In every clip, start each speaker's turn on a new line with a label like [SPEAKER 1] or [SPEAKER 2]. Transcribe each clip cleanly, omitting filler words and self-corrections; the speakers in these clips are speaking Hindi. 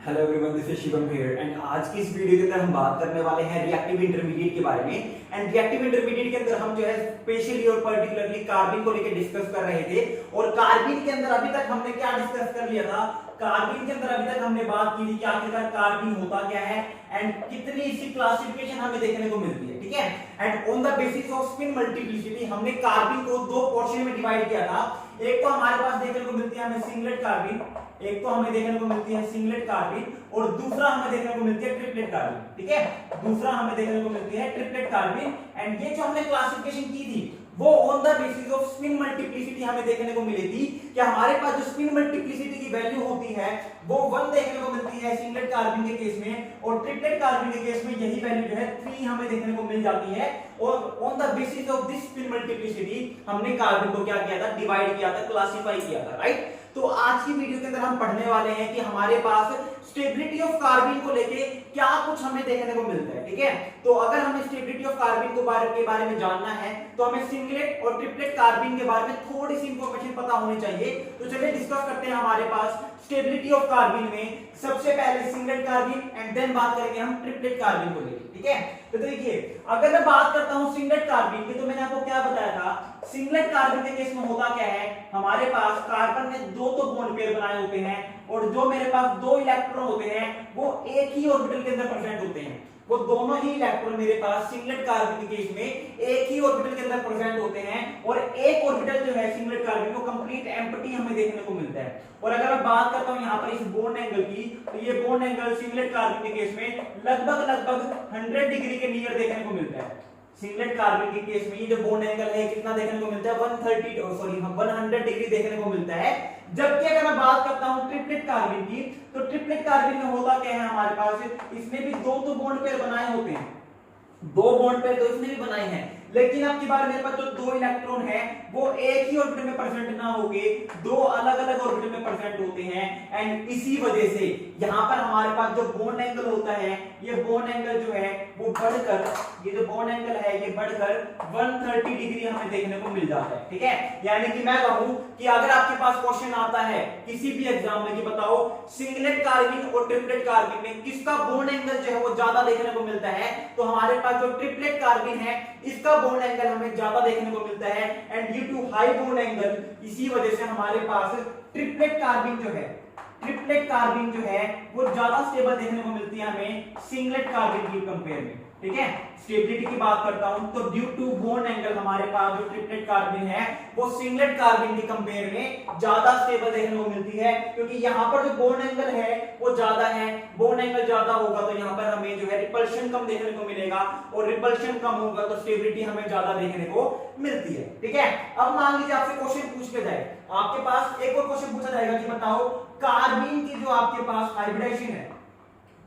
[SPEAKER 1] Hello everyone, this is Shivam here and आज की इस वीडियो के अंदर हम बात करने वाले हैं रिएक्टिव इंटरमीडिएट के बारे में। एंड रिएक्टिव इंटरमीडिएट के अंदर हम जो है स्पेशली और पर्टिकुलरली कार्बिन को लेकर डिस्कस कर रहे थे। और कार्बिन के अंदर अभी तक हमने क्या डिस्कस कर लिया था, कार्बिन के अंदर अभी तक हमने बात की थी कि आखिरकार कार्बिन होता क्या है एंड कितनी इसकी क्लासिफिकेशन हमें देखने को मिलती है, ठीक है। And on the basis off spin multiplicity हमने कार्बिन को दो पोर्शन में डिवाइड किया था। एक तो हमारे पास देखने को मिलती है हमें सिंगलेट कार्बिन, एक तो हमें देखने को मिलती है सिंगलेट कार्बिन और दूसरा हमें देखने को मिलती है ट्रिपलेट कार्बिन, ठीक है। दूसरा हमें देखने को मिलती है ट्रिपलेट कार्बिन। एंड ये जो हमने क्लासिफिकेशन की थी वो on the basis off spin multiplicity हमें देखने को मिली थी कि हमारे पास जो स्पिन मल्टीप्लिसिटी की वैल्यू होती है वो 1 देखने को मिलती है सिंगलेट कार्बिन के केस में, और ट्रिपलेट कार्बिन के केस में यही वैल्यू जो है 3 हमें देखने को मिल जाती है। और on the basis of this spin multiplicity हमने कार्बिन को क्या किया था, डिवाइड किया था, क्लासिफाई किया था, राइट। तो आज की वीडियो के अंदर हम पढ़ने वाले हैं कि हमारे पास स्टेबिलिटी ऑफ कार्बिन को लेके क्या कुछ हमें देखने को मिलता है, ठीक है। तो अगर हमें स्टेबिलिटी ऑफ कार्बिन के बारे में जानना है तो हमें सिंगलेट और ट्रिपलेट कार्बिन के बारे में थोड़ी सी इंफॉर्मेशन पता होनी चाहिए। तो चलिए डिस्कस करते हैं हमारे पास स्टेबिलिटी ऑफ कार्बिन में सबसे पहले सिंगलेट कार्बिन एंड देन बात करेंगे हम ट्रिपलेट कार्बिन को लेके, ठीक है। तो देखिए अगर मैं बात करता हूं सिंगलेट कार्बिन की, तो मैंने आपको क्या बताया था, सिंगलेट कार्बिन के केस में होता क्या है, हमारे पास कार्बन ने दो तो बॉन्ड पेयर बनाए होते हैं और जो मेरे पास दो इलेक्ट्रॉन होते हैं वो एक ही ऑर्बिटल के अंदर प्रेजेंट होते हैं। वो दोनों ही इलेक्ट्रॉन मेरे पास सिंगलेट कार्बन के केस में एक ही ऑर्बिटल के अंदर प्रेजेंट होते हैं और एक ऑर्बिटल जो है सिंगलेट कार्बन को कंप्लीट एम्प्टी हमें देखने को मिलता है। और अगर मैं बात करता हूं यहां पर इस बॉन्ड एंगल की, तो ये बॉन्ड एंगल सिंगलेट कार्बन के केस में लगभग 100 डिग्री के नियर देखने को मिलता है। सिंगलेट कार्बन के केस में ये जो बॉन्ड एंगल है कितना देखने को मिलता है, 100 डिग्री देखने को मिलता है। जबकि अगर मैं बात करता हूं ट्रिपलेट कार्बन की, तो ट्रिपलेट कार्बन में होता क्या है, हमारे पास इसमें भी दो तो बॉन्ड पेयर बनाए होते हैं, दो बॉन्ड पेयर तो इसने भी बनाए हैं, लेकिन अब की बार मेरे पास जो दो इलेक्ट्रॉन है वो एक ही ऑर्बिटल में प्रेजेंट ना होके दो अलग अलग ऑर्बिटल में प्रेजेंट होते हैं। एंड इसी वजह से यहां पर हमारे पास जो बॉन्ड एंगल होता है, ये बॉन्ड एंगल जो है वो बढ़कर, ये जो बॉन्ड एंगल है ये बढ़कर 130 डिग्री हमें देखने को मिल जाता है, ठीक है। यानी कि मैं कहूं कि अगर आपके पास क्वेश्चन आता है किसी भी एग्जाम में कि बताओ सिंगलेट कार्बन और ट्रिपलेट कार्बन में किसका बॉन्ड एंगल जो है वो ज्यादा देखने को मिलता है, तो हमारे पास जो ट्रिपलेट कार्बन है इसका बॉन्ड एंगल हमें ज्यादा देखने को मिलता है। And due to high bond angle इसी वजह से हमारे पास ट्रिपलेट कार्बन जो है वो ज्यादा स्टेबल देखने को मिलती है हमें सिंगलेट कार्बन की कंपेयर में, ठीक है। स्टेबिलिटी की बात करता हूं तो ड्यू टू बॉन्ड एंगल हमारे पास जो ट्रिपलेट कार्बन है वो सिंगलेट कार्बन के कंपेयर में ज्यादा स्टेबल देखने को मिलती है, क्योंकि यहां पर जो बॉन्ड एंगल है वो ज्यादा है। बॉन्ड एंगल ज्यादा होगा तो यहां पर हमें जो है रिपल्शन कम देखने को मिलेगा, और रिपल्शन कम होगा तो स्टेबिलिटी हमें ज्यादा देखने को मिलती है, ठीक है। अब मान लीजिए आपसे क्वेश्चन पूछ के जाए, आपके पास एक और क्वेश्चन पूछा जाएगा कि बताओ कार्बन की जो आपके पास हाइब्रिडाइजेशन है,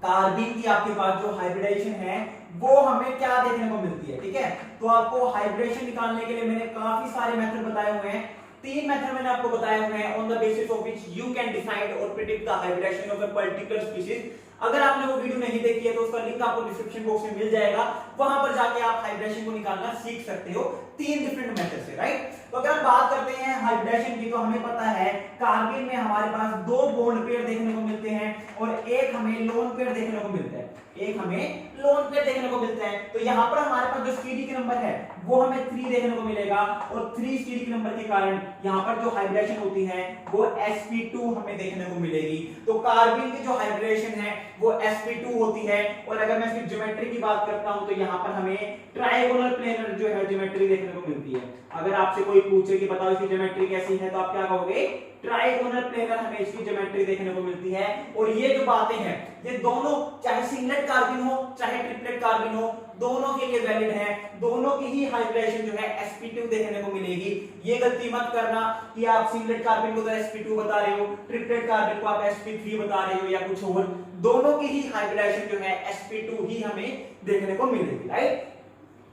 [SPEAKER 1] कार्बन की आपके पास जो हाइब्रिडाइजेशन है वो हमें क्या देखने को मिलती है, ठीक है। तो आपको हाइब्रिडेशन निकालने के लिए मैंने काफी सारे मेथड बताए हुए हैं, 3 मेथड मैंने आपको बताए हुए हैं on the basis of which you can decide और predict the hybridisation of a particular species. अगर आपने वो वीडियो नहीं देखी है तो उसका लिंक आपको डिस्क्रिप्शन बॉक्स में मिल जाएगा, वहां पर जाके आप हाइब्रिडेशन को निकालना सीख सकते हो 3 डिफरेंट मेथड से, राइट। तो अगर हम बात करते हैं हाइब्रिडेशन की, तो हमें पता है कार्बन में हमारे पास 2 बॉन्ड पेयर देखने को मिलते हैं और एक हमें लोन पेयर देखने को मिलता है, एक हमें लोन पेयर देखने को मिलता है। तो यहां पर हमारे पास जो स्टीरिक नंबर है वो हमें 3 देखने को मिलेगा, और 3 स्टीरिक नंबर के कारण यहां पर जो हाइब्रिडेशन होती है वो sp2 हमें देखने को मिलेगी। तो कार्बन की जो हाइब्रिडेशन है वो sp2 होती है। और अगर मैं इसकी ज्योमेट्री की बात करता हूं तो यहां पर हमें ट्रायंगुलर प्लेनर जो है ज्योमेट्री देखने को मिलती है। अगर आपसे कोई पूछे कि बताओ इसकी ज्योमेट्री कैसी है, तो आप क्या कहोगे, ट्रायंगुलर प्लेनर हमें इसकी ज्योमेट्री देखने को मिलती है। और ये जो बातें हैं ये दोनों, चाहे सिंगलेट कार्बन हो चाहे ट्रिपलेट कार्बन हो, दोनों के लिए वैलिड है, दोनों की ही हाइब्रिडेशन जो है sp2 देखने को मिलेगी। ये गलती मत करना कि आप सिंगलेट कार्बन को तो sp2 बता रहे हो, ट्रिपलेट कार्बन को आप sp3 बता रहे हो या कुछ और, दोनों की ही हाइब्रिडेशन जो है sp2 ही हमें देखने को मिलेगी, राइट।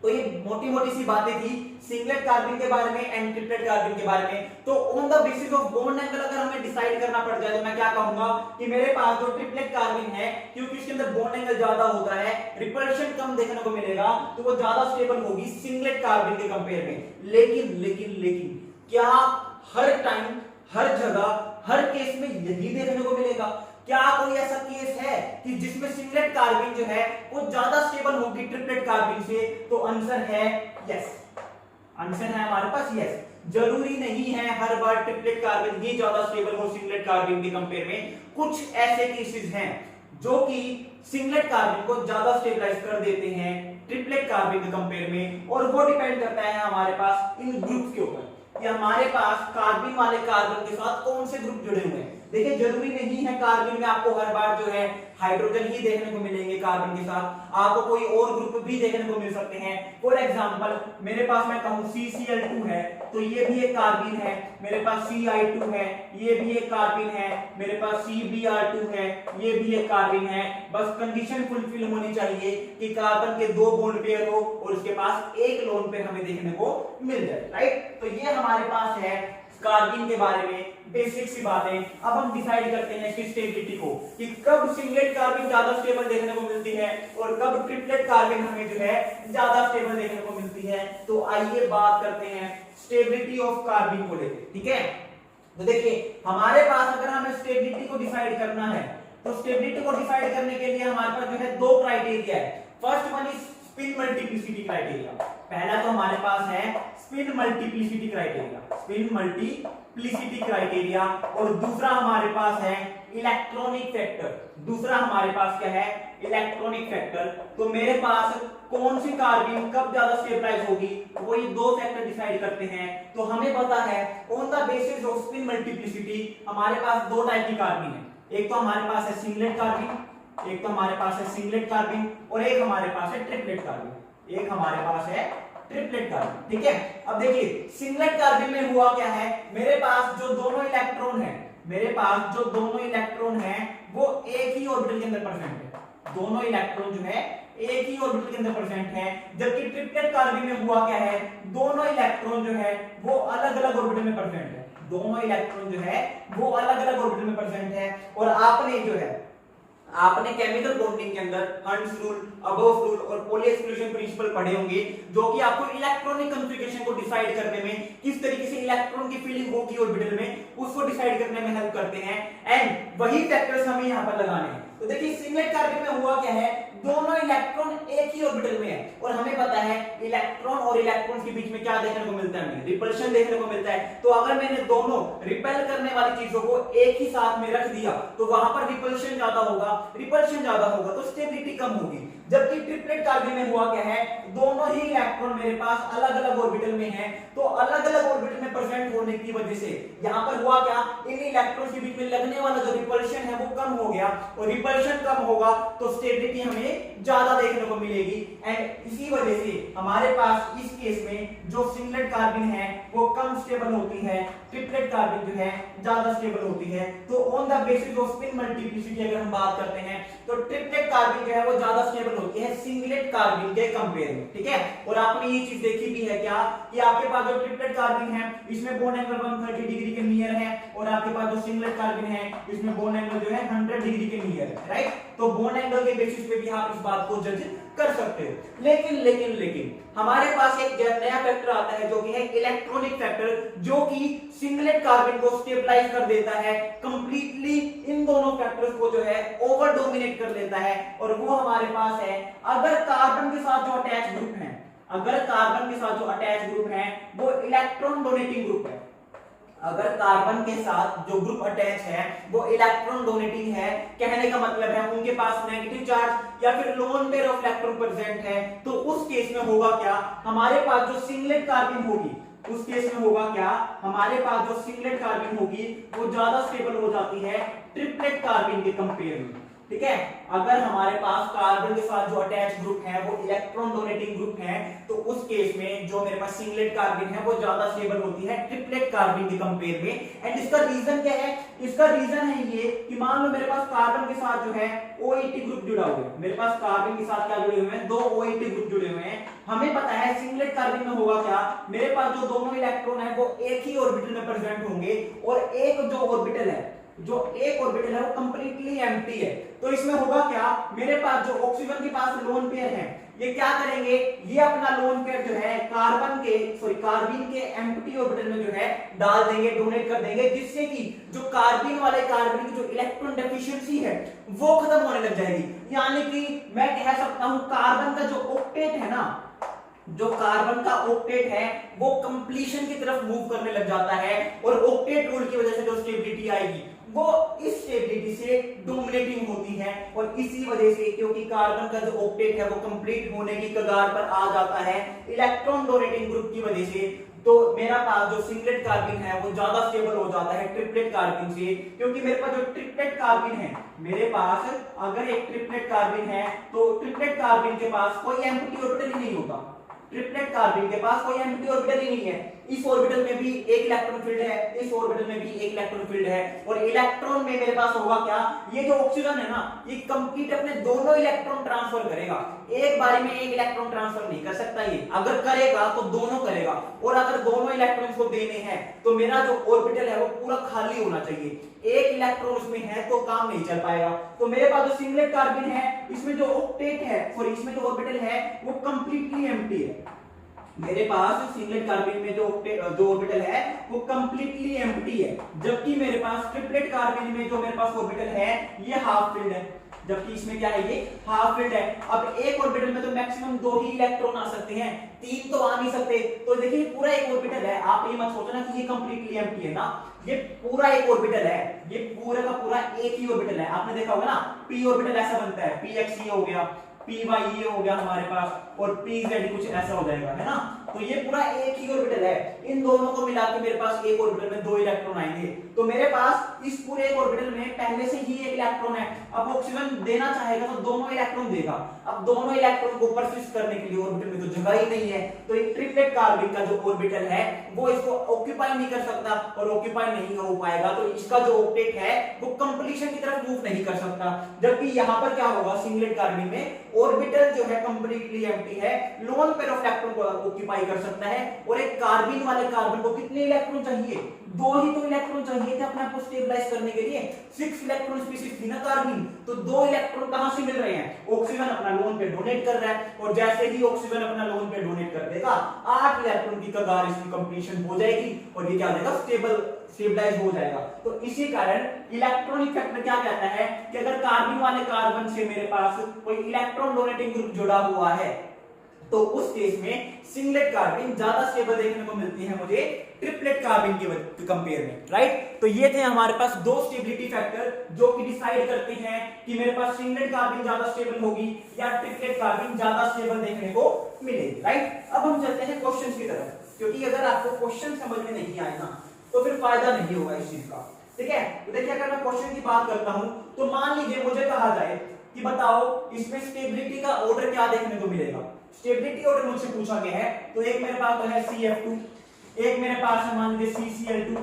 [SPEAKER 1] तो ये मोटी मोटी सी बातें थी सिंगलेट कार्बन के बारे में एंड ट्रिपलेट कार्बन के बारे में। तो on the basis of bond angle अगर हमें डिसाइड करना पड़ जाए तो मैं क्या कहूंगा कि मेरे पास जो ट्रिपलेट कार्बन है, क्योंकि इसके अंदर बॉन्ड एंगल ज्यादा होता है, रिपल्शन कम देखने को मिलेगा, तो वो ज्यादा स्टेबल होगी सिंगलेट कार्बन के कंपेयर में। लेकिन क्या हर टाइम, हर जगह, हर केस में यही देखने को मिलेगा? क्या कोई ऐसा केस है कि जिसमें सिंगलेट कार्बिन जो है वो ज्यादा स्टेबल होगी ट्रिपलेट कार्बिन से? तो आंसर है यस, आंसर है हमारे पास यस। जरूरी नहीं है हर बार ट्रिपलेट कार्बिन ही ज्यादा स्टेबल हो सिंगलेट कार्बिन के कंपेयर में। कुछ ऐसे केसेस हैं जो कि सिंगलेट कार्बिन को ज्यादा स्टेबलाइज कर देते हैं ट्रिपलेट कार्बिन के कंपेयर में, और वो डिपेंड करता है हमारे पास इन ग्रुप्स के ऊपर कि हमारे पास कार्बिन वाले कार्बन के साथ कौन से ग्रुप जुड़े हुए हैं। देखिए जरूरी नहीं है कार्बिन में आपको हर बार जो है हाइड्रोजन ही देखने को मिलेंगे, कार्बन के साथ आपको कोई और ग्रुप भी देखने को मिल सकते हैं। फॉर एग्जांपल मेरे पास मैं कहूं CCl2 है तो ये भी एक कार्बिन है, मेरे पास Ci2 है ये भी एक कार्बिन है, मेरे पास CBr2 है ये भी एक कार्बिन है। बस कंडीशन फुलफिल होनी चाहिए कि कार्बन के 2 बॉन्ड पेयर हो और उसके पास एक लोन पेयर हमें देखने को मिल जाए, राइट। तो ये हमारे पास है कार्बिन के बारे में बेसिक सी बातें। अब हम डिसाइड करते हैं इसकी स्टेबिलिटी को कि कब सिंगलेट कार्बिन ज्यादा स्टेबल देखने को मिलती है और कब ट्रिपलेट कार्बिन हमें जो है ज्यादा स्टेबल देखने को मिलती है। तो आइए बात करते हैं स्टेबिलिटी ऑफ कार्बिन को लेकर, ठीक है। तो देखिए हमारे पास अगर हमें स्टेबिलिटी को डिसाइड करना है तो स्टेबिलिटी को डिसाइड करने के लिए हमारे पास जो है 2 क्राइटेरिया है। First one is spin multiplicity criteria. पहला तो हमारे पास है spin multiplicity criteria, spin multiplicity criteria, और दूसरा हमारे पास है इलेक्ट्रॉनिक फैक्टर। दूसरा हमारे पास क्या है? Electronic factor. तो मेरे पास कौन सी कार्बिन कब ज्यादा स्टेबलाइज होगी वो ये 2 फैक्टर डिसाइड करते हैं। तो हमें पता है on the basis off spin multiplicity हमारे पास 2 टाइप की कार्बिन है। एक तो हमारे पास है सिंगलेट कार्बिन, एक तो हमारे पास है सिंगलेट कार्बिन, और एक हमारे पास है ट्रिपलेट कार्बिन, एक हमारे पास है ट्रिपलेट कार्बिन, ठीक है। अब देखिए सिंगलेट कार्बिन में हुआ क्या है, मेरे पास जो दोनों इलेक्ट्रॉन है, मेरे पास जो दोनों इलेक्ट्रॉन है वो एक ही ऑर्बिटल के अंदर प्रेजेंट है। दोनों इलेक्ट्रॉन जो है एक ही ऑर्बिटल के अंदर प्रेजेंट है। जबकि ट्रिपलेट कार्बिन में हुआ क्या है, दोनों इलेक्ट्रॉन जो है वो अलग अलग ऑर्बिटल में प्रेजेंट है। दोनों इलेक्ट्रॉन जो है वो अलग अलग ऑर्बिटल में प्रेजेंट है। और आपने जो है आपने केमिकल बॉन्डिंग के अंदर हंट्स रूल, अबोव रूल और पॉली एक्सक्लूजन प्रिंसिपल पढ़े होंगे, जो कि आपको इलेक्ट्रॉनिक कॉन्फ़िगरेशन को डिसाइड करने में, किस तरीके से इलेक्ट्रॉन की फीलिंग होगी ऑर्बिटल में, उसको डिसाइड करने में हेल्प करते हैं। एंड वही फैक्टर्स हमें यहां पर लगाने हैं। तो देखिए सिंगलेट कार्बिन में हुआ क्या है, दोनों इलेक्ट्रॉन एक ही ऑर्बिटल में है, और हमें पता है इलेक्ट्रॉन और इलेक्ट्रॉन के बीच में क्या देखने को मिलता है, हमें रिपल्शन देखने को मिलता है। तो अगर मैंने दोनों रिपेल करने वाली चीजों को एक ही साथ में रख दिया तो वहां पर रिपल्शन ज्यादा होगा, रिपल्शन ज्यादा होगा तो स्टेबिलिटी कम होगी। जबकि ट्रिपलेट कार्बिन में हुआ क्या है, दोनों ही इलेक्ट्रॉन मेरे पास अलग अलग ऑर्बिटल में है, तो अलग अलग ऑर्बिटल में प्रेजेंट होने की वजह से यहां पर हुआ क्या, इन इलेक्ट्रॉन्स के बीच में लगने वाला जो रिपल्शन है वो कम हो गया, और रिपल्शन कम होगा तो स्टेबिलिटी हमें ज्यादा देखने को मिलेगी। एंड इसी वजह से हमारे पास इस केस में जो सिंगलेट कार्बिन है वो कम स्टेबल होती है, ट्रिपलेट कार्बिन जो है ज्यादा स्टेबल होती है। तो on the basis off spin multiplicity अगर हम बात करते हैं तो ट्रिपलेट कार्बिन जो है वो ज्यादा स्टेबल होती है सिंगलेट कार्बिन के कंपेयर में, ठीक है। और आपने ये चीज देखी भी है क्या कि आपके पास जो ट्रिपलेट कार्बिन है इसमें बॉन्ड एंगल 130 डिग्री के नियर है, और आपके पास जो सिंगलेट कार्बिन है इसमें बॉन्ड एंगल जो है 100 डिग्री के नियर है, राइट। तो बॉन्ड एंगल के बेसिस पे भी आप इस बात को जज कर सकते हो। लेकिन लेकिन लेकिन हमारे पास एक नया फैक्टर आता है जो कि है इलेक्ट्रॉनिक फैक्टर, जो कि सिंगलेट कार्बिन को स्टेबलाइज कर देता है कंप्लीटली, इन दोनों फैक्टर्स को जो है ओवर डोमिनेट कर लेता है। और वो हमारे पास है अगर कार्बन के साथ जो अटैच ग्रुप है, अगर कार्बन के साथ जो अटैच ग्रुप है वो इलेक्ट्रॉन डोनेटिंग ग्रुप है, अगर कार्बन के साथ जो ग्रुप अटैच है वो इलेक्ट्रॉन डोनेटिंग है, कहने का मतलब है उनके पास नेगेटिव चार्ज या फिर lone pair of electron present है, तो उस केस में होगा क्या, हमारे पास जो सिंगलेट कार्बिन होगी उस केस में होगा क्या, हमारे पास जो सिंगलेट कार्बिन होगी वो ज्यादा स्टेबल हो जाती है ट्रिपलेट कार्बिन के कंपेयर में, ठीक है। अगर हमारे पास कार्बन के साथ जो अटैच ग्रुप है वो इलेक्ट्रॉन डोनेटिंग ग्रुप है, तो उस केस में जो मेरे पास सिंगलेट कार्बिन है वो ज्यादा स्टेबल होती है ट्रिपलेट कार्बिन के कंपेयर में। एंड इसका रीजन क्या है, इसका रीजन है ये कि मान लो मेरे पास कार्बन के साथ जो है OET ग्रुप जुड़ा हुआ है, मेरे पास कार्बन के साथ क्या जुड़े हुए हैं, 2 OET ग्रुप जुड़े हुए हैं। हमें पता है सिंगलेट कार्बिन में होगा क्या, मेरे पास जो दोनों इलेक्ट्रॉन है वो एक ही ऑर्बिटल में प्रेजेंट होंगे, और एक जो ऑर्बिटल है, जो एक ऑर्बिटल है वो कंप्लीटली एम्प्टी है। तो इसमें होगा क्या, मेरे पास जो ऑक्सीजन के पास लोन पेयर है ये क्या करेंगे, ये अपना लोन पेयर जो है कार्बिन के एम्प्टी ऑर्बिटल में जो है डाल देंगे, डोनेट कर देंगे, जिससे कि जो कार्बिन की जो इलेक्ट्रॉन डेफिशिएंसी है वो खत्म होने लग जाएगी। यानी कि मैं कह सकता हूं कार्बन का जो ऑक्टेट है ना, जो कार्बन का ऑक्टेट है वो कंप्लीशन की तरफ मूव करने लग जाता है, और ऑक्टेट रूल की वजह से जो स्टेबिलिटी आएगी वो इस स्टेबिलिटी से डोमिनेटिंग होती है। और इसी वजह से, क्योंकि कार्बन का जो ऑक्टेट है वो कंप्लीट होने की कगार पर आ जाता है इलेक्ट्रॉन डोनेटिंग ग्रुप की वजह से, तो मेरा पास जो सिंगलेट कार्बिन है वो ज्यादा स्टेबल हो जाता है ट्रिपलेट कार्बिन से। क्योंकि मेरे पास जो ट्रिपलेट कार्बिन है, मेरे पास अगर एक ट्रिपलेट कार्बिन है तो ट्रिपलेट कार्बिन के पास कोई एम्प्टी ऑर्बिटल ही नहीं होता, ट्रिपलेट कार्बिन के पास कोई एम्प्टी ऑर्बिटल ही नहीं है। इस ऑर्बिटल में भी एक इलेक्ट्रॉन फील्ड है, इस ऑर्बिटल में भी एक इलेक्ट्रॉन फील्ड है, और इलेक्ट्रॉन में मेरे पास होगा क्या, ये जो ऑक्सीजन है ना ये कंप्लीट अपने दोनों इलेक्ट्रॉन ट्रांसफर करेगा, एक बारी में एक इलेक्ट्रॉन ट्रांसफर नहीं कर सकता ये, अगर करेगा तो दोनों करेगा, और अगर दोनों इलेक्ट्रॉन को देने हैं तो मेरा जो ऑर्बिटल है वो पूरा खाली होना चाहिए, एक इलेक्ट्रॉन उसमें है तो काम नहीं चल पाएगा। तो मेरे पास जो सिंगलेट कार्बिन है इसमें जो ऑक्टेट है, सॉरी इसमें जो ऑर्बिटल है वो कंप्लीटली एम्प्टी है। मेरे पास सिंगलेट कार्बिन में जो ऑर्बिटल है वो कंप्लीटली एम्प्टी है, जबकि मेरे पास ट्रिपलेट कार्बिन में जो मेरे पास ऑर्बिटल है ये हाफ फिल्ड है, जबकि इसमें क्या है, ये हाफ फिल्ड है। अब एक ऑर्बिटल में तो मैक्सिमम 2 ही इलेक्ट्रॉन आ सकते हैं, 3 तो आ नहीं सकते। तो देखिए पूरा एक ऑर्बिटल है, आप ये मत सोचना कि ये कंप्लीटली एम्प्टी है ना, ये पूरा एक ऑर्बिटल है, ये पूरा का पूरा एक ही ऑर्बिटल है। आपने देखा होगा ना p ऑर्बिटल ऐसा बनता है, px ये हो गया, py ये हो गया हमारे पास, और pz कुछ ऐसा हो जाएगा, है ना। तो ये पूरा एक ही ऑर्बिटल है, इन दोनों को मिला के मेरे पास एक ऑर्बिटल में 2 इलेक्ट्रॉन आएंगे। तो मेरे पास इस पूरे एक ऑर्बिटल में पहले से ही एक इलेक्ट्रॉन है, अब ऑक्सीजन देना चाहेगा तो दोनों इलेक्ट्रॉन देगा। अब दोनों इलेक्ट्रॉन को परसिस्ट करने के लिए ऑर्बिटल में तो जगह ही नहीं है, तो एक ट्रिपलेट कार्बिन का जो ऑर्बिटल है वो इसको ऑक्यूपाई नहीं कर सकता, और ऑक्यूपाई नहीं हो पाएगा तो इसका जो ऑक्टेट है वो कंप्लीशन की तरफ मूव नहीं कर सकता। जबकि यहां पर क्या होगा, सिंगलेट कार्बिन में ऑर्बिटल जो है कंप्लीटली एम्प्टी है, लोन पेयर ऑफ इलेक्ट्रॉन को ऑक्यूपाई कर सकता है, और एक कार्बिन वाले कार्बन को कितने इलेक्ट्रॉन चाहिए, 2 ही तो इलेक्ट्रॉन चाहिए थे अपने आप को स्टेबलाइज करने के लिए, 6 इलेक्ट्रॉन स्पीशीज थी ना कार्बिन, तो 2 इलेक्ट्रॉन कहां से मिल रहे हैं, ऑक्सीजन अपना लोन पेयर डोनेट कर रहा है, और जैसे ही ऑक्सीजन अपना लोन पेयर डोनेट कर देगा 8 इलेक्ट्रॉन की कगार इसकी कंप्लीशन हो जाएगी, और ये क्या हो जाएगा, स्टेबलाइज हो जाएगा। तो इसी कारण इलेक्ट्रॉनिक फैक्टर क्या कहता है कि अगर कार्बिन वाले कार्बन से मेरे पास कोई इलेक्ट्रॉन डोनेटिंग ग्रुप जुड़ा हुआ है तो उस केस में सिंगलेट कार्बिन ज्यादा स्टेबल देखने को मिलती है मुझे ट्रिपलेट कार्बिन के कंपेयर में, राइट। तो ये थे हमारे पास 2 स्टेबिलिटी फैक्टर जो कि डिसाइड करते हैं कि मेरे पास सिंगलेट कार्बिन ज्यादा स्टेबल होगी या ट्रिपलेट कार्बिन ज्यादा स्टेबल देखने को मिलेगी, राइट। अब हम चलते हैं क्वेश्चंस की तरफ, क्योंकि अगर आपको क्वेश्चन समझ में नहीं आए ना तो फिर फायदा नहीं होगा इस चीज का, ठीक है। तो देखिए अगर मैं क्वेश्चन की बात करता हूं तो मान लीजिए मुझे कहा जाए कि बताओ इसमें स्टेबिलिटी का ऑर्डर क्या देखने को मिलेगा। स्टेबिलिटी ऑर्डर मुझसे पूछा गया है, तो एक मेरे पास तो है CF2, एक मेरे पास है मान लीजिए CCl2,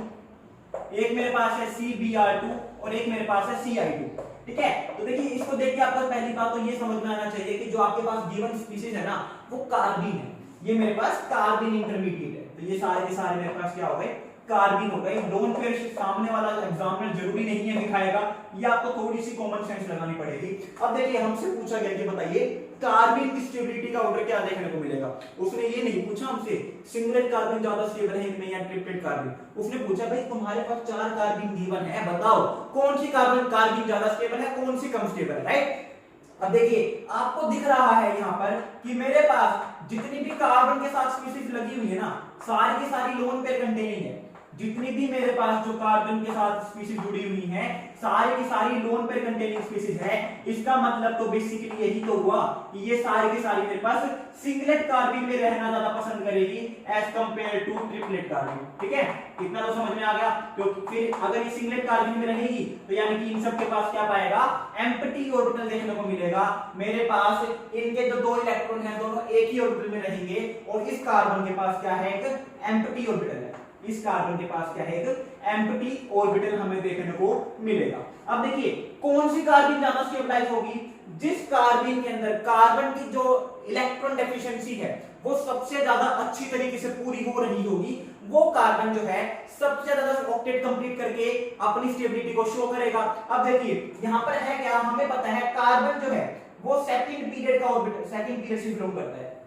[SPEAKER 1] एक मेरे पास है CBr2, और एक मेरे पास है CI2, ठीक है। तो देखिए इसको देख के आपको पहली बात तो ये समझ में आना चाहिए कि जो आपके पास गिवन स्पीशीज है ना वो कार्बिन है, ये मेरे पास कार्बिन इंटरमीडिएट है, तो ये सारे के सारे मेरे पास क्या हो गए, कार्बिन हो गए। लोन पेयर सामने वाला एग्जामिनर जरूरी नहीं है दिखाएगा, ये आपको थोड़ी सी कॉमन सेंस लगानी पड़ेगी। अब देखिए हमसे पूछा गया कि बताइए कार्बिन की स्टेबिलिटी का ऑर्डर क्या देखने को मिलेगा। उसने ये नहीं पूछा हमसे सिंगलेट कार्बिन ज्यादा स्टेबल है इनमें या ट्रिपलेट कार्बिन, उसने पूछा भाई तुम्हारे पास 4 कार्बिन गिवन है, बताओ कौन सी कार्बिन ज्यादा स्टेबल है, कौन सी कम स्टेबल है, राइट। अब देखिए आपको दिख रहा है यहाँ पर कि मेरे पास जितनी भी कार्बन के साथ स्पीशीज लगी हुई है ना सारी की सारी लोन पेयर कंटेनिंग है, जितनी भी मेरे पास जो कार्बन के साथ स्पीशीज जुड़ी हुई हैं सारी की सारी लोन पेयर कंटेनिंग स्पीशीज है। इसका मतलब तो बेसिकली यही तो हुआ कि ये सारी की सारी मेरे पास सिंगलेट कार्बिन में रहना ज्यादा पसंद करेगी एज कंपेयर टू ट्रिपलेट कार्बिन, ठीक है। इतना तो समझ में आ गया। क्योंकि फिर अगर ये सिंगलेट कार्बिन में रहेगी तो यानी कि इन सब के पास क्या पाएगा, एम्प्टी ऑर्बिटल देखने को मिलेगा। मेरे पास इनके जो 2 इलेक्ट्रॉन हैं दोनों एक ही ऑर्बिटल में रहेंगे, और इस कार्बन के पास क्या है, एक एम्प्टी ऑर्बिटल है, इस कार्बन के पास क्या है, एक एम्प्टी ऑर्बिटल हमें देखने को मिलेगा। अब देखिए कौन सी कार्बन ज्यादा स्टेबलाइज होगी, जिस कार्बन के अंदर कार्बन की जो इलेक्ट्रॉन डेफिशिएंसी है वो सबसे ज्यादा अच्छी तरीके से पूरी हो रही होगी, वो कार्बन जो है सबसे ज्यादा ऑक्टेट कंप्लीट करके अपनी स्टेबिलिटी को शो करेगा। अब देखिए यहां पर है क्या, हमें पता है कार्बन जो है वो सेकंड पीरियड का ऑर्बिटल, सेकंड पीरियड से बिलोंग करता है।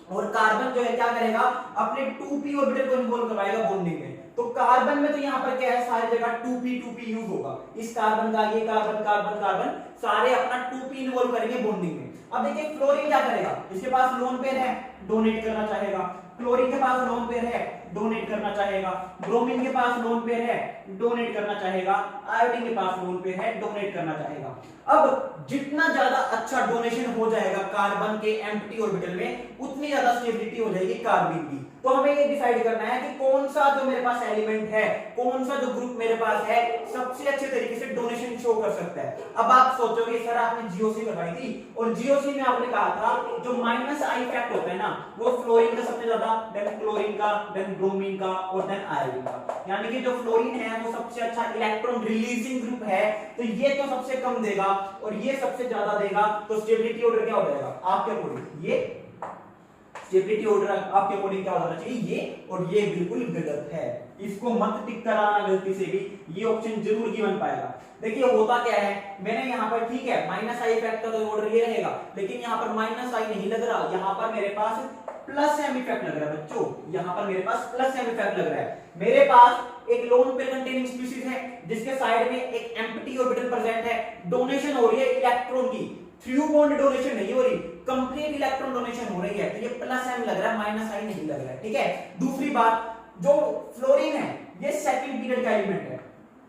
[SPEAKER 1] और कार्बन जो है क्या करेगा, अपने 2p ऑर्बिटल को इन्वॉल्व करवाएगा बॉन्डिंग में। तो कार्बन में तो यहाँ पर क्या है, सारी जगह 2p यूज होगा। इस कार्बन का, ये कार्बन कार्बन कार्बन सारे अपना 2p इन्वॉल्व करेंगे बॉन्डिंग में। अब देखिए फ्लोरीन क्या करेगा, इसके पास लोन पेयर है, डोनेट करना चाहेगा। क्लोरीन के पास लोन पेयर है, डोनेट करना चाहेगा। ब्रोमीन के पास लोन पेयर है, डोनेट करना चाहेगा। आयोडीन के पास लोन पेयर है, डोनेट करना चाहेगा। अब जितना ज्यादा अच्छा डोनेशन हो जाएगा कार्बन के एम्प्टी ऑर्बिटल में, उतनी ज्यादा स्टेबिलिटी हो जाएगी कार्बन की। तो हमें ये डिसाइड करना है कि कौन सा जो मेरे पास एलिमेंट है, कौन सा जो ग्रुप मेरे पास है सबसे अच्छे तरीके से डोनेशन शो कर सकता है। अब आप सोचोगे सर आपने जीओसी करवाई थी, और जीओसी में आपने कहा था जो माइनस आई इफेक्ट होता है ना, वो फ्लोरीन का सबसे ज्यादा, देन क्लोरीन का, देन ब्रोमीन का, और देन आयोडीन का। यानी कि जो फ्लोरीन है वो सबसे अच्छा इलेक्ट्रॉन रिलीजिंग ग्रुप है, तो ये तो सबसे कम देगा और ये सबसे ज्यादा देगा। तो स्टेबिलिटी ऑर्डर क्या हो जाएगा आपके अकॉर्डिंग, ये स्टेबिलिटी ऑर्डर आपके अकॉर्डिंग क्या होना चाहिए, ये, और ये बिल्कुल गलत है। इसको मत टिक कराना गलती से भी, ये ऑप्शन जरूर गिवन पाएगा। देखिए होता क्या है, मैंने यहाँ पर ठीक है माइनस आई इफेक्ट का तो ऑर्डर ये रहेगा, लेकिन यहाँ पर माइनस आई नहीं लग रहा, यहाँ पर मेरे पास प्लस एम इफेक्ट लग रहा है बच्चों। यहाँ पर मेरे पास प्लस एम इफेक्ट लग रहा है। मेरे पास एक लोन पेयर कंटेनिंग स्पीशीज है जिसके साइड में एक एम्प्टी ऑर्बिटल प्रेजेंट है, डोनेशन हो रही है इलेक्ट्रॉन की, थ्रू बॉन्ड डोनेशन नहीं हो रही, कंप्लीट इलेक्ट्रॉन डोनेशन हो रही है। तो ये प्लस एम लग रहा है, माइनस आई नहीं लग रहा है, ठीक है। दूसरी बात, जो फ्लोरीन है ये सेकंड पीरियड का एलिमेंट है,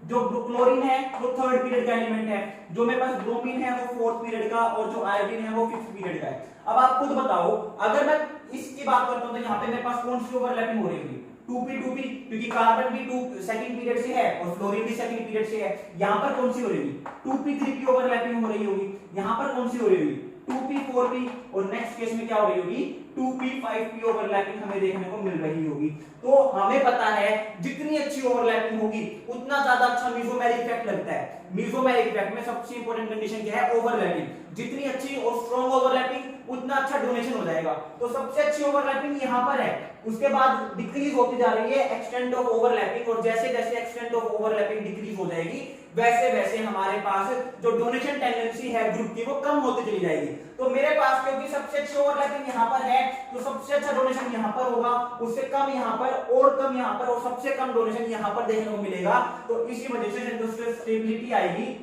[SPEAKER 1] जो क्लोरीन है वो थर्ड पीरियड का एलिमेंट है, जो मेरे पास ब्रोमीन है वो फोर्थ पीरियड का, और जो आयोडीन है वो फिफ्थ पीरियड का है। अब आप खुद बताओ, अगर मैं इसकी बात करता हूं तो यहाँ पे मेरे पास कौन सी ओवरलैपिंग हो रही होगी, 2p क्योंकि कार्बन भी 2 सेकंड पीरियड से है और फ्लोरीन भी सेकंड पीरियड से है। यहां पर कौन सी हो रही होगी, 2p 3p ओवरलैपिंग हो रही होगी। यहां पर कौन सी हो रही होगी, 2p 4p, और नेक्स्ट केस में क्या हो रही होगी, 2p 5p ओवरलैपिंग हमें देखने को मिल रही होगी। तो हमें पता है जितनी अच्छी ओवरलैपिंग होगी उतना ज्यादा अच्छा मेसोमेरिक इफेक्ट लगता है। मेसोमेरिक इफेक्ट में सबसे इंपॉर्टेंट कंडीशन क्या है, ओवरलैपिंग। जितनी अच्छी और स्ट्रॉन्ग ओवरलैपिंग उतना अच्छा डोनेशन हो जाएगा। तो सबसे अच्छी ओवरलैपिंग यहां पर है, उसके बाद डिक्रीज होती जा रही है एक्सटेंट ऑफ ओवरलैपिंग, और जैसे जैसे एक्सटेंट ऑफ ओवरलैपिंग डिक्रीज हो जाएगी वैसे वैसे हमारे पास जो डोनेशन टेंडेंसी है ग्रुप की वो कम होती चली जाएगी। तो मेरे पास क्योंकि सबसे अच्छी ओवरलैपिंग यहां पर है, तो सबसे अच्छा डोनेशन यहां पर होगा, उससे कम यहां पर, और कम यहां पर, और सबसे कम डोनेशन यहां पर देखने को मिलेगा। तो इसी वजह से जो स्टेबिलिटी आएगी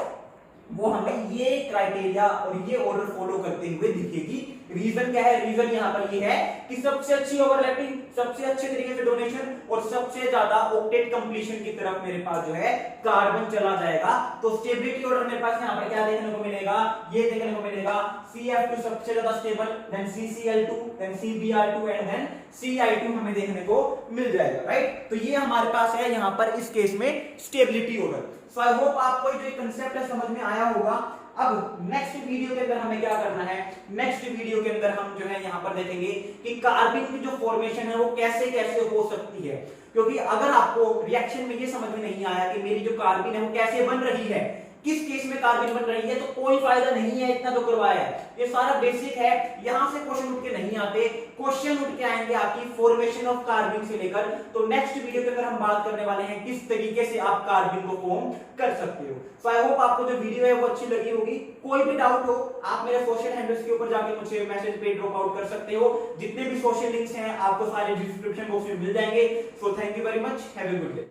[SPEAKER 1] वो हमें ये क्राइटेरिया और ये ऑर्डर फॉलो करते हुए दिखेगी। रीजन क्या है, रीजन यहाँ पर ये है कि सबसे अच्छी ओवरलैपिंग, सबसे अच्छे तरीके से डोनेशन, और सबसे ज्यादा ऑक्टेट कंप्लीशन की तरफ मेरे पास जो है कार्बन चला जाएगा। तो स्टेबिलिटी ऑर्डर मेरे पास यहाँ पर क्या देखने को मिलेगा, ये देखने को मिलेगा CF2 सबसे ज्यादा stable, then CCl2, then CBr2 and then CI2 हमें देखने को मिल जाएगा, राइट। तो ये हमारे पास है यहाँ पर इस केस में stability order. So I hope आपको जो कंसेप्ट है समझ में आया होगा। अब नेक्स्ट वीडियो के अंदर हमें क्या करना है, नेक्स्ट वीडियो के अंदर हम जो है यहाँ पर देखेंगे कि कार्बन की जो फॉर्मेशन है वो कैसे कैसे हो सकती है। क्योंकि अगर आपको रिएक्शन में ये समझ में नहीं आया कि मेरी जो कार्बन है वो कैसे बन रही है, किस केस में कार्बन बन रही है, तो कोई फायदा नहीं है इतना जो करवाया है। ये सारा बेसिक है, यहां से क्वेश्चन उठ के नहीं आते, क्वेश्चन उठ के आएंगे आपकी फॉर्मेशन ऑफ कार्बन से लेकर। तो नेक्स्ट वीडियो के अंदर हम बात करने वाले हैं किस तरीके से आप कार्बन को फॉर्म कर सकते हो। सो आई होप आपको जो वीडियो है वो अच्छी लगी होगी। कोई भी डाउट हो आप मेरे सोशल हैंडल्स के ऊपर जाके मुझे मैसेज पे ड्रॉप आउट कर सकते हो। जितने भी सोशल लिंक्स हैं आपको सारे डिस्क्रिप्शन बॉक्स में मिल जाएंगे। So thank you very much, have a good day.